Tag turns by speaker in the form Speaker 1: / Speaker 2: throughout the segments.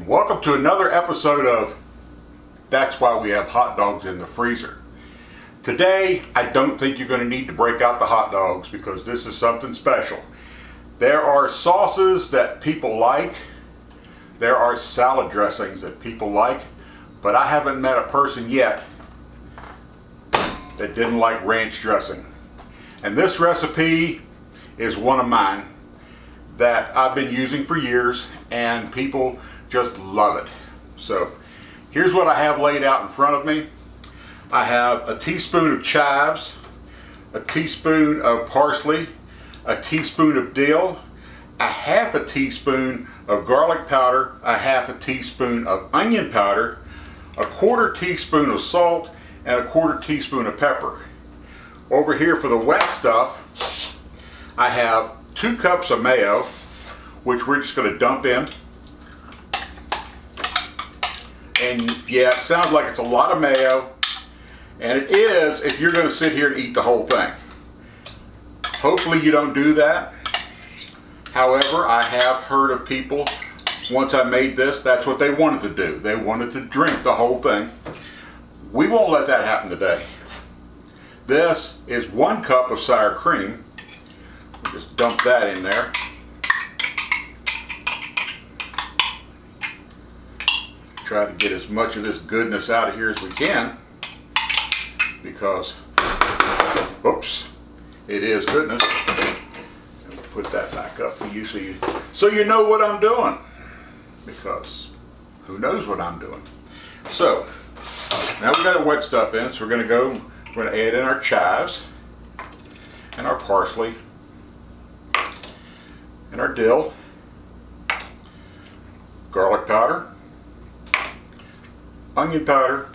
Speaker 1: Welcome to another episode of That's Why We Have Hot Dogs in the Freezer. Today, I don't think you're going to need to break out the hot dogs because this is something special. There are sauces that people like. There are salad dressings that people like. But I haven't met a person yet that didn't like ranch dressing. And this recipe is one of mine that I've been using for years and people just love it. So here's what I have laid out in front of me. I have a teaspoon of chives, a teaspoon of parsley, a teaspoon of dill, a half a teaspoon of garlic powder, a half a teaspoon of onion powder, a quarter teaspoon of salt, and a quarter teaspoon of pepper. Over here for the wet stuff, I have 2 cups of mayo, which we're just going to dump in. And yeah, it sounds like it's a lot of mayo, and it is if you're going to sit here and eat the whole thing. Hopefully you don't do that. However, I have heard of people, once I made this, that's what they wanted to do. They wanted to drink the whole thing. We won't let that happen today. This is 1 cup of sour cream. We'll just dump that in there. Try to get as much of this goodness out of here as we can, because, oops, it is goodness. And we'll put that back up for you so you know what I'm doing, because who knows what I'm doing. So now we've got our wet stuff in, so we're going to add in our chives and our parsley and our dill, garlic powder, onion powder,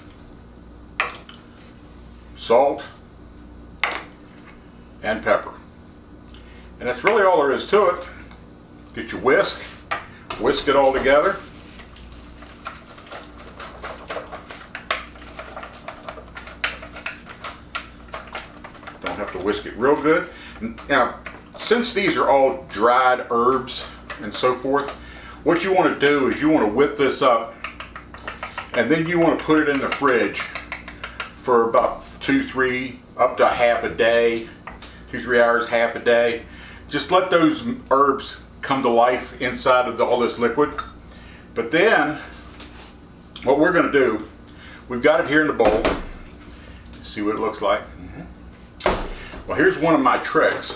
Speaker 1: salt, and pepper. And that's really all there is to it. Get your whisk it all together. Don't have to whisk it real good. Now, since these are all dried herbs and so forth, what you want to do is you want to whip this up, and then you want to put it in the fridge for about 2-3 up to half a day, 2-3 hours, half a day. Just let those herbs come to life inside of all this liquid. But then what we're going to do, we've got it here in the bowl. See what it looks like. Well, here's one of my tricks.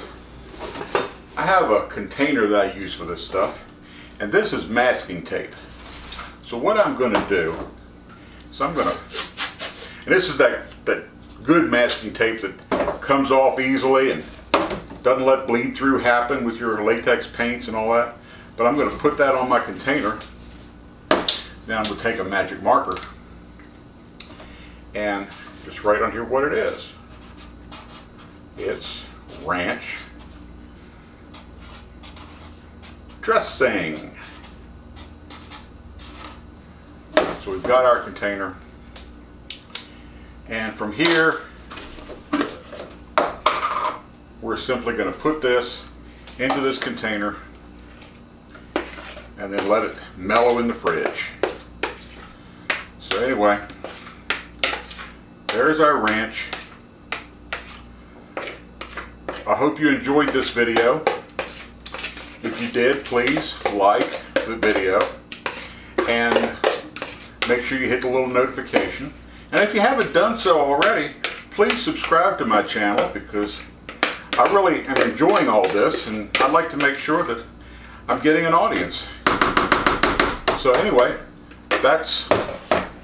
Speaker 1: I have a container that I use for this stuff, and this is masking tape. So what I'm going to do, and this is that good masking tape that comes off easily and doesn't let bleed through happen with your latex paints and all that. But I'm going to put that on my container. Then I'm going to take a magic marker and just write on here what it is. It's ranch dressing. So we've got our container, and from here we're simply going to put this into this container and then let it mellow in the fridge. So anyway, there's our ranch. I hope you enjoyed this video. If you did, please like the video and make sure you hit the little notification. And if you haven't done so already, please subscribe to my channel, because I really am enjoying all this and I'd like to make sure that I'm getting an audience. So anyway, that's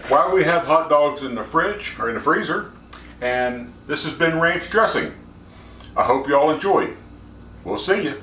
Speaker 1: why we have hot dogs in the fridge or in the freezer. And this has been ranch dressing. I hope you all enjoyed. We'll see you.